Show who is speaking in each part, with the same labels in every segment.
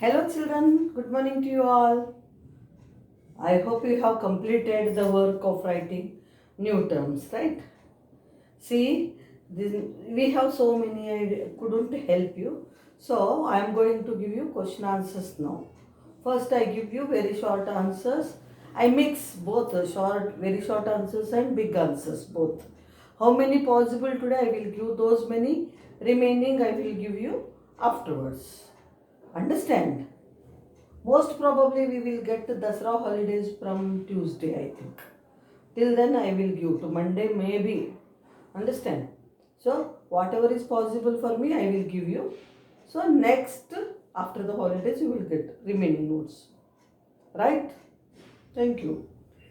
Speaker 1: Hello children, good morning to you all. I hope you have completed the work of writing new terms, right? See, we have so many, I couldn't help you. So I am going to give you question answers now. First I give you very short answers. I mix both very short answers and big answers both. How many possible today I will give those many. Remaining I will give you afterwards. Understand? Most probably we will get Dasra holidays from Tuesday, I think. Till then I will give to Monday maybe. Understand? So whatever is possible for me I will give you. So next after the holidays you will get remaining notes. Right? Thank you.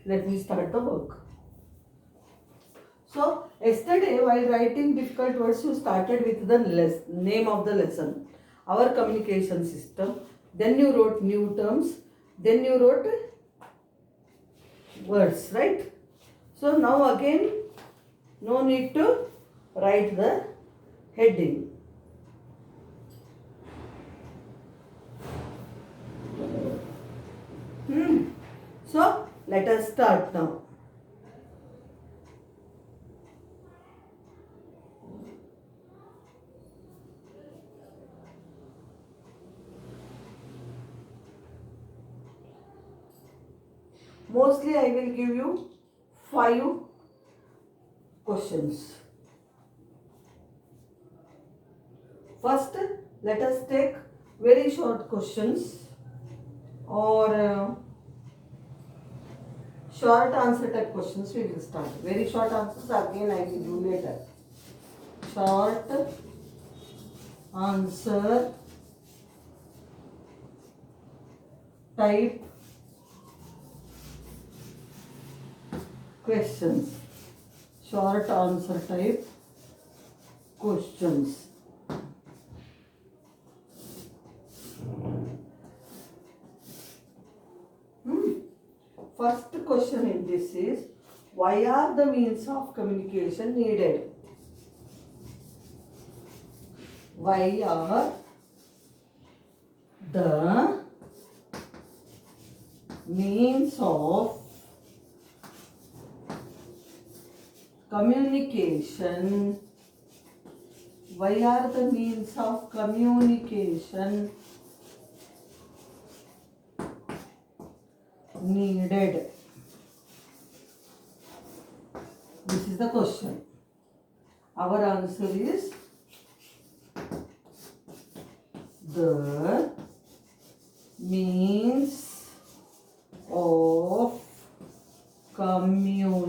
Speaker 1: Let me start the work. So yesterday while writing difficult words you started with the name of the lesson. Our communication system. Then you wrote new terms. Then you wrote words, right? So now again no need to write the heading. So let us start now. Mostly I will give you 5 questions. First, let us take very short questions or short answer type questions. We will start. Very short answers again I will do later. Short answer type questions. Short answer type questions. First question in this is, why are the means of communication needed? Why are the means of communication? Why are the means of communication needed? This is the question. Our answer is the means of communication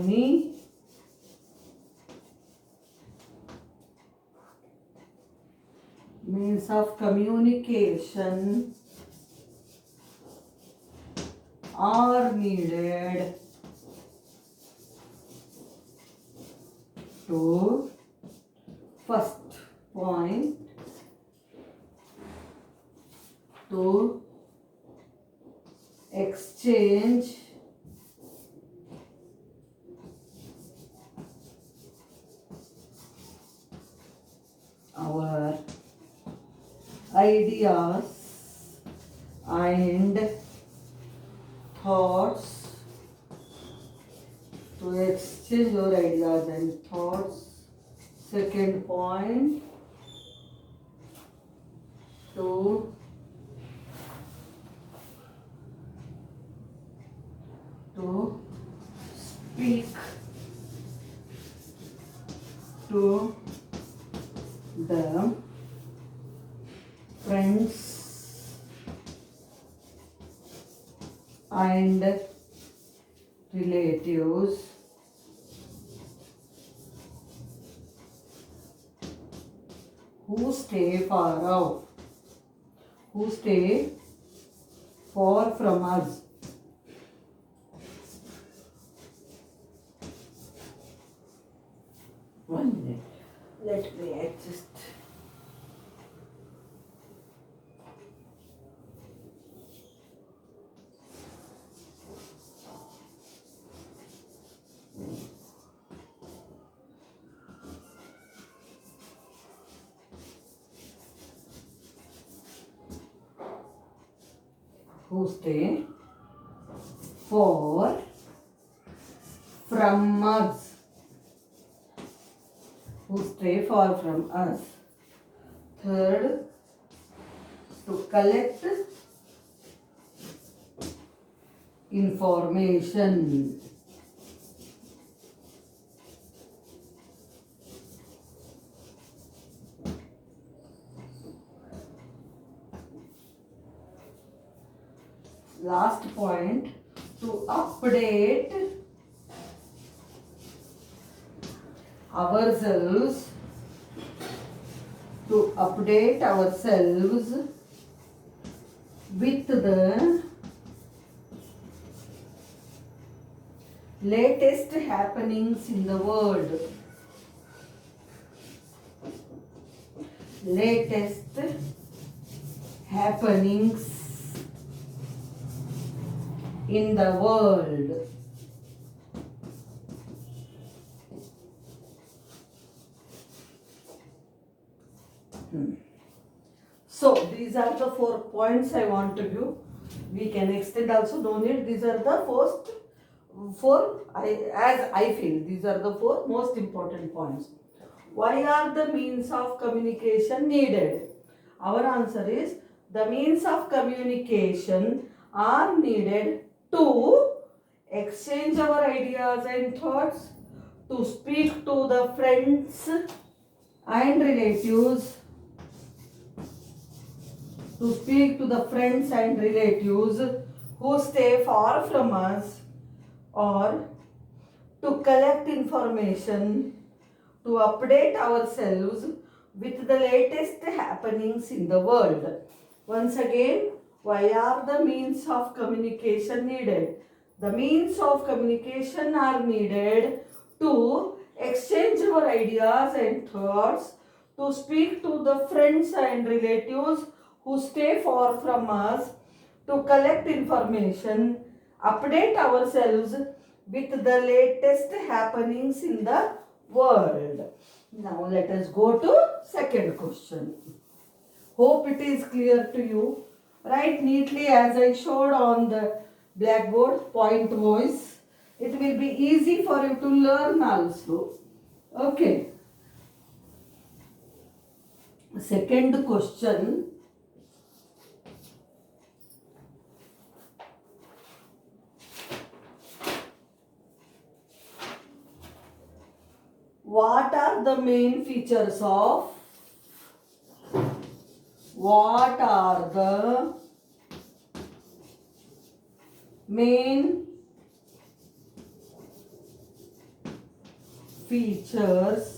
Speaker 1: are needed to first point to exchange our ideas and thoughts, to exchange your ideas and thoughts. Second point, to speak to the friends and relatives who stay far off, who stay far from us. One minute. Let me adjust. who stay far from us. Who stay far from us. Third, to collect information. Last point, to update ourselves, with the latest happenings in the world. Latest happenings in the world. So these are the 4 points I want to give. We can extend also, no need. These are the first 4, as I feel, these are the 4 most important points. Why are the means of communication needed? Our answer is, the means of communication are needed to exchange our ideas and thoughts, to speak to the friends and relatives, who stay far from us, or to collect information, to update ourselves with the latest happenings in the world. Once again, why are the means of communication needed? The means of communication are needed to exchange our ideas and thoughts, to speak to the friends and relatives who stay far from us, to collect information, update ourselves with the latest happenings in the world. Now let us go to second question. Hope it is clear to you. Write neatly as I showed on the blackboard, point wise. It will be easy for you to learn also. Okay. Second question. What are the main features of what are the main features?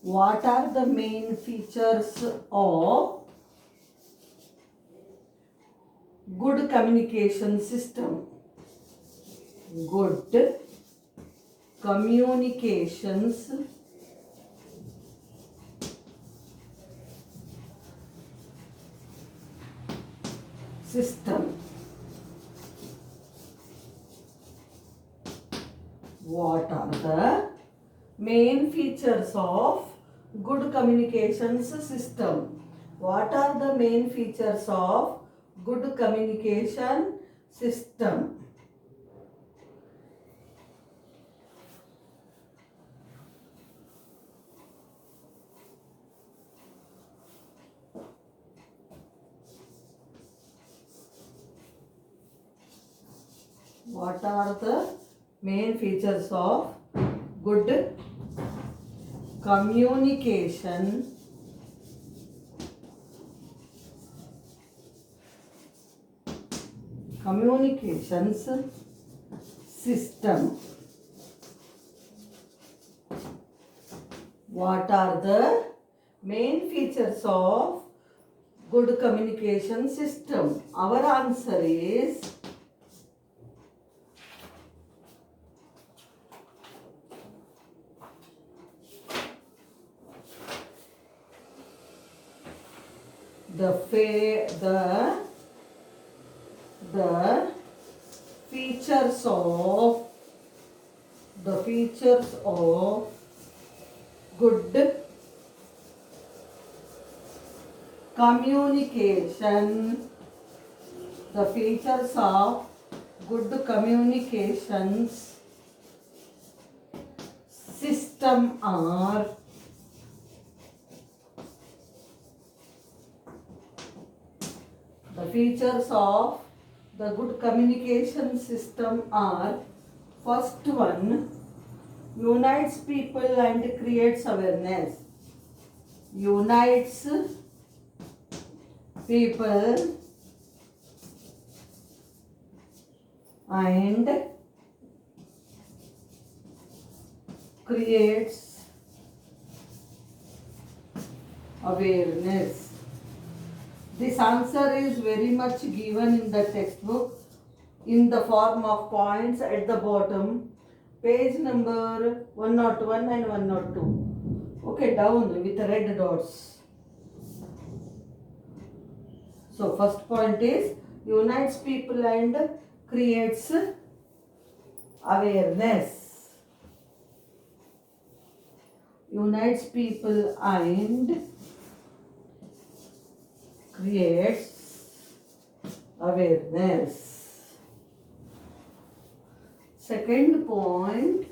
Speaker 1: What are the main features of good communication system? Good communications system. What are the main features of good communications system? What are the main features of good communication system? What are the main features of good communications system? What are the main features of good communication system? Our answer is the features of good communication. The features of good communications system are the features of the good communication system are: first one, unites people and creates awareness. Unites people and creates awareness. This answer is very much given in the textbook in the form of points at the bottom, page number 101 and 102. Okay, down with red dots. So first point is unites people and creates awareness. Unites people and creates awareness. Second point,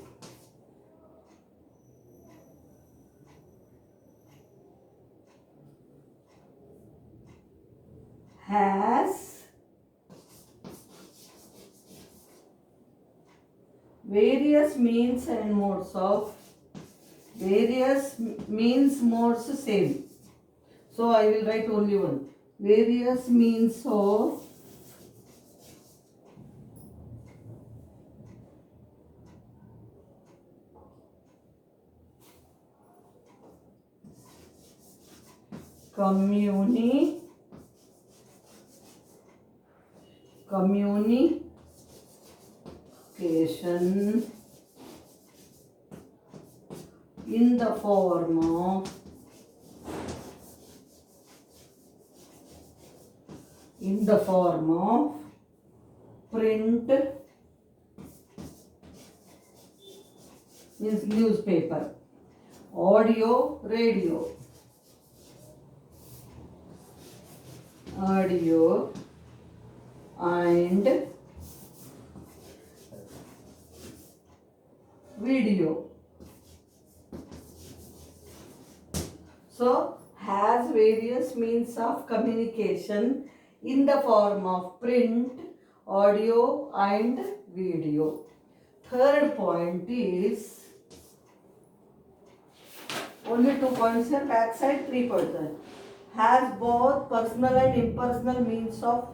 Speaker 1: has various means and modes of same. So I will write only one. Various means of communication in the form of print, means newspaper, audio and video. So has various means of communication in the form of print, audio and video. Third point is only 2 points here, back side 3 points. Has both personal and impersonal means of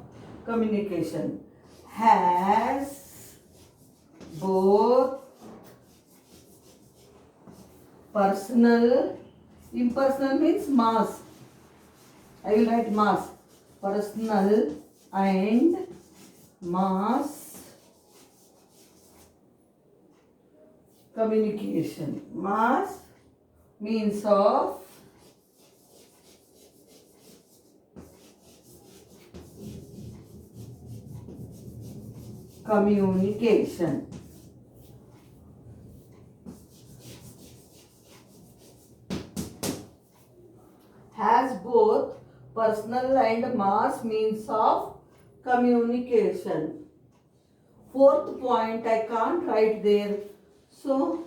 Speaker 1: communication. Has both personal, impersonal means mass. I will write mass. Personal and mass communication. Mass means of communication. Has both personal and mass means of communication. Fourth point I can't write there, so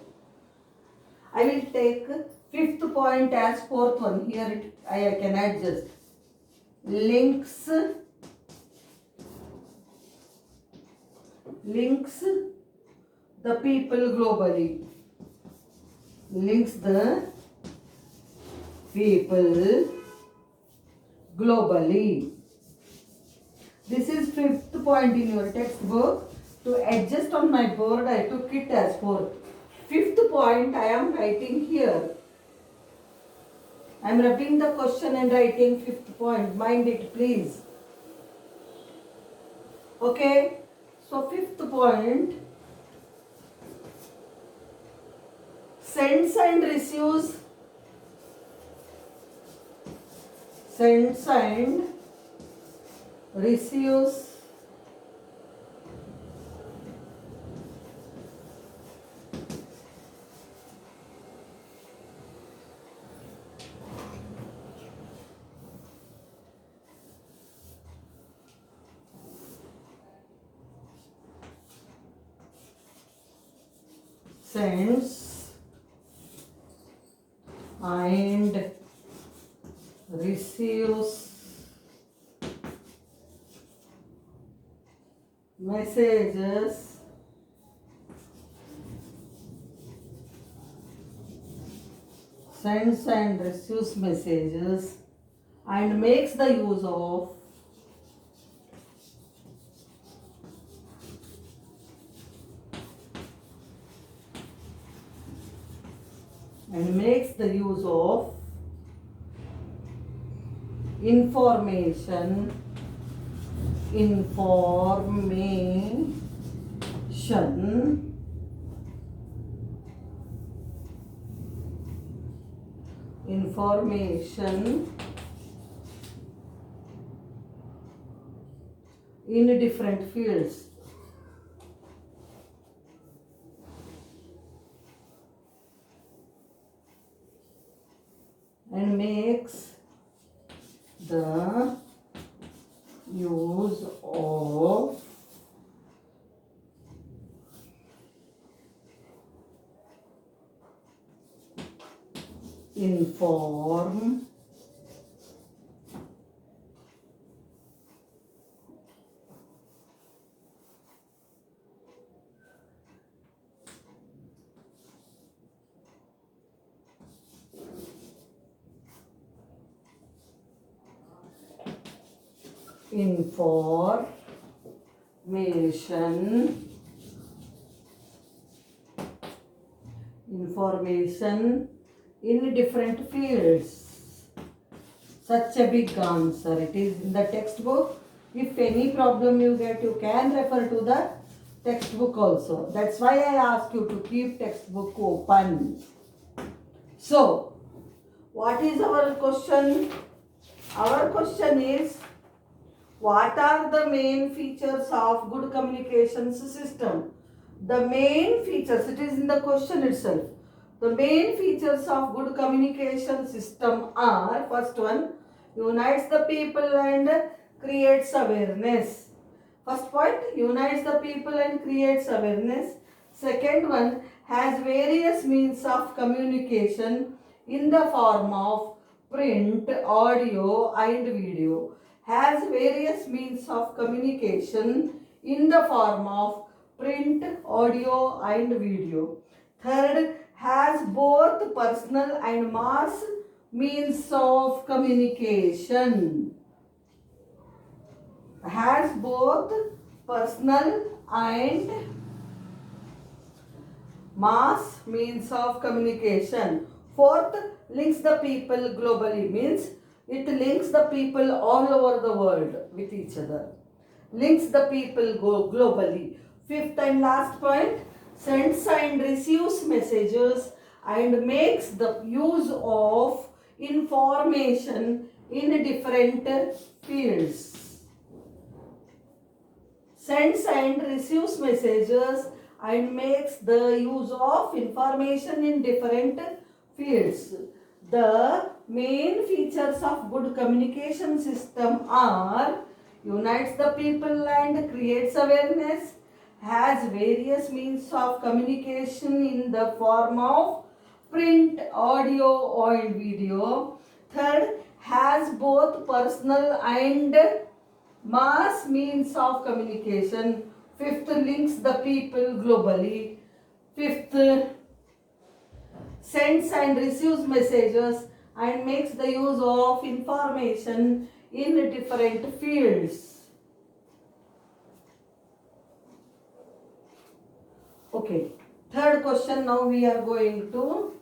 Speaker 1: I will take fifth point as fourth one. Here I can adjust. Links the people globally. Links the people globally. This is fifth point in your textbook. To adjust on my board, I took it as fourth. Fifth point I am writing here. I am rubbing the question and writing fifth point. Mind it, please. Okay. So fifth point. Sends and receives. Sends and receives sends and receives messages sends and receives messages and makes the use of information in different fields. And makes the use of inform information in different fields. Such a big answer. It is in the textbook. If any problem you get, you can refer to the textbook also. That's why I ask you to keep textbook open. So, what is our question? Our question is, what are the main features of good communications system? The main features, it is in the question itself. The main features of good communication system are, first one, unites the people and creates awareness. First point, unites the people and creates awareness. Second one, has various means of communication in the form of print, audio and video. Has various means of communication in the form of print, audio and video. Third, has both personal and mass means of communication. Has both personal and mass means of communication. Fourth, links the people globally, means it links the people all over the world with each other. Links the people globally. Fifth and last point, sends and receives messages and makes the use of information in different fields. Sends and receives messages and makes the use of information in different fields. The main features of good communication system are unites the people and creates awareness, has various means of communication in the form of print, audio and video. Third, has both personal and mass means of communication. Fifth, links the people globally. Fifth, sends and receives messages and makes the use of information in different fields. Okay, third question now we are going to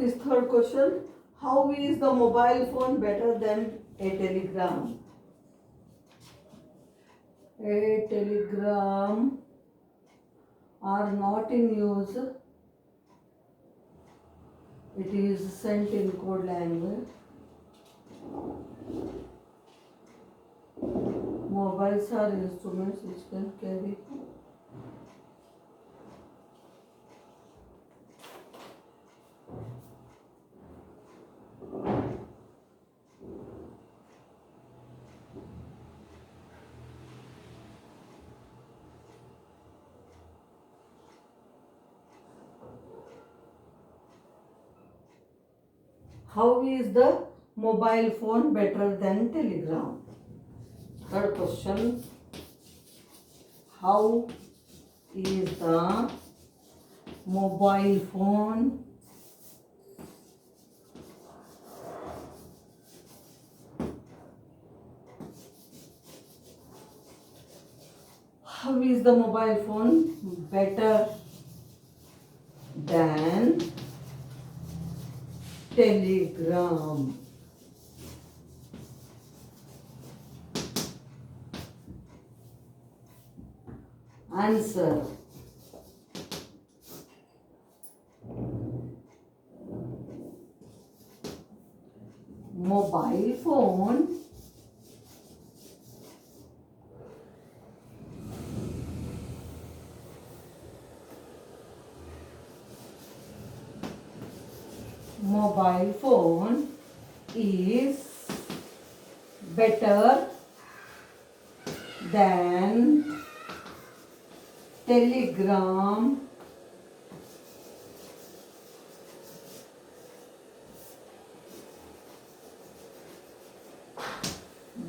Speaker 1: this third question. How is the mobile phone better than a telegram? A telegram are not in use. It is sent in code language. Mobiles are instruments which can carry. How is the mobile phone better than telegram? Third question. How is the mobile phone better than telegram? Answer. Mobile phone is better than telegram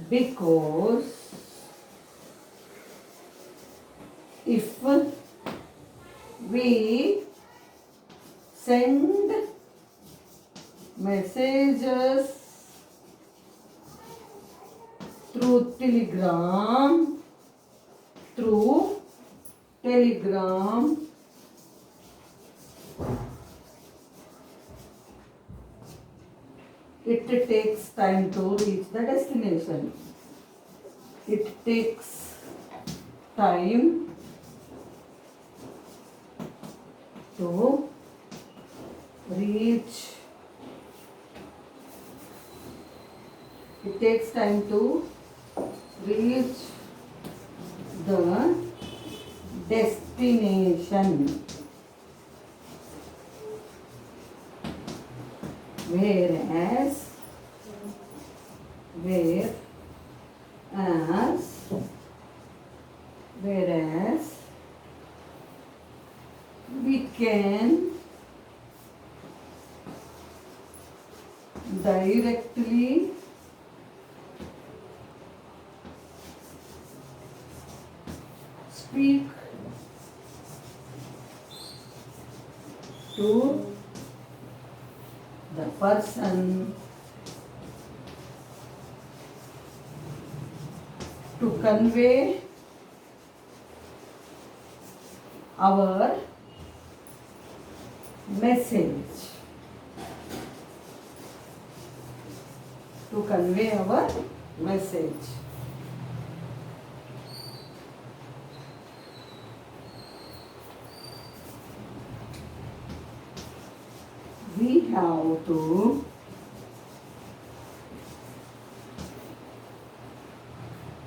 Speaker 1: because if we send messages through telegram, it takes time to reach the destination. It takes time to reach. It takes time to reach the destination. Whereas we can directly speak to the person to convey our message. To convey our message. We have to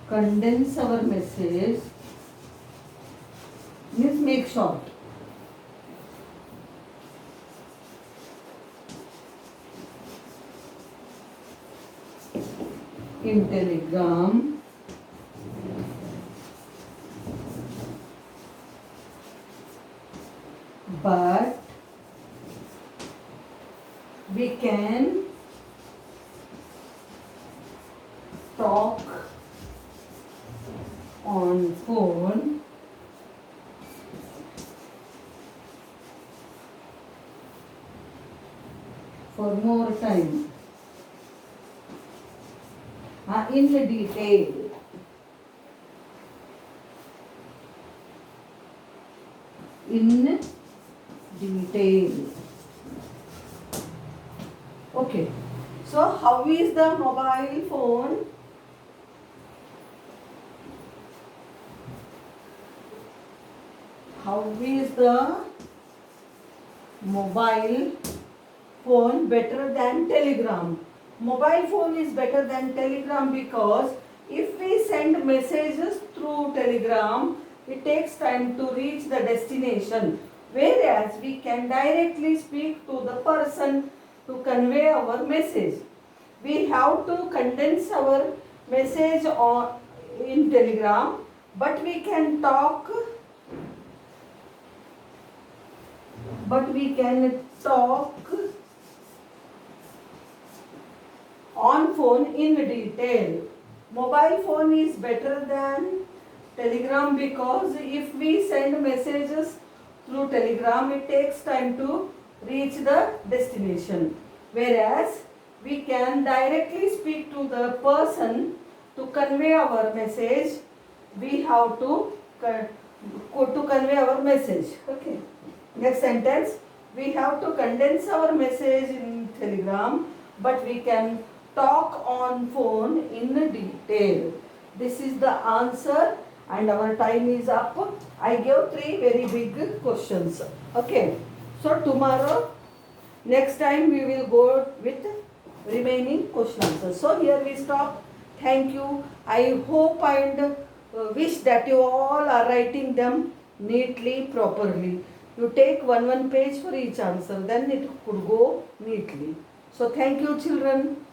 Speaker 1: condense our message, means make short. In telegram, but we can talk on phone for more time. In detail. In detail. Okay. So how is the mobile phone? How is the mobile phone better than telegram? Mobile phone is better than telegram because if we send messages through telegram, it takes time to reach the destination, whereas we can directly speak to the person to convey our message. We have to condense our message in telegram, but we can talk, on phone in detail. Mobile phone is better than telegram because if we send messages through telegram, it takes time to reach the destination, whereas we can directly speak to the person to convey our message. We have to convey our message. Okay. Next sentence. We have to condense our message in telegram, but we can talk on phone in detail. This is the answer, and our time is up. I gave 3 very big questions. Okay. So tomorrow, next time we will go with remaining question answers. So here we stop. Thank you. I hope and wish that you all are writing them neatly, properly. You take one page for each answer, then it could go neatly. So thank you, children.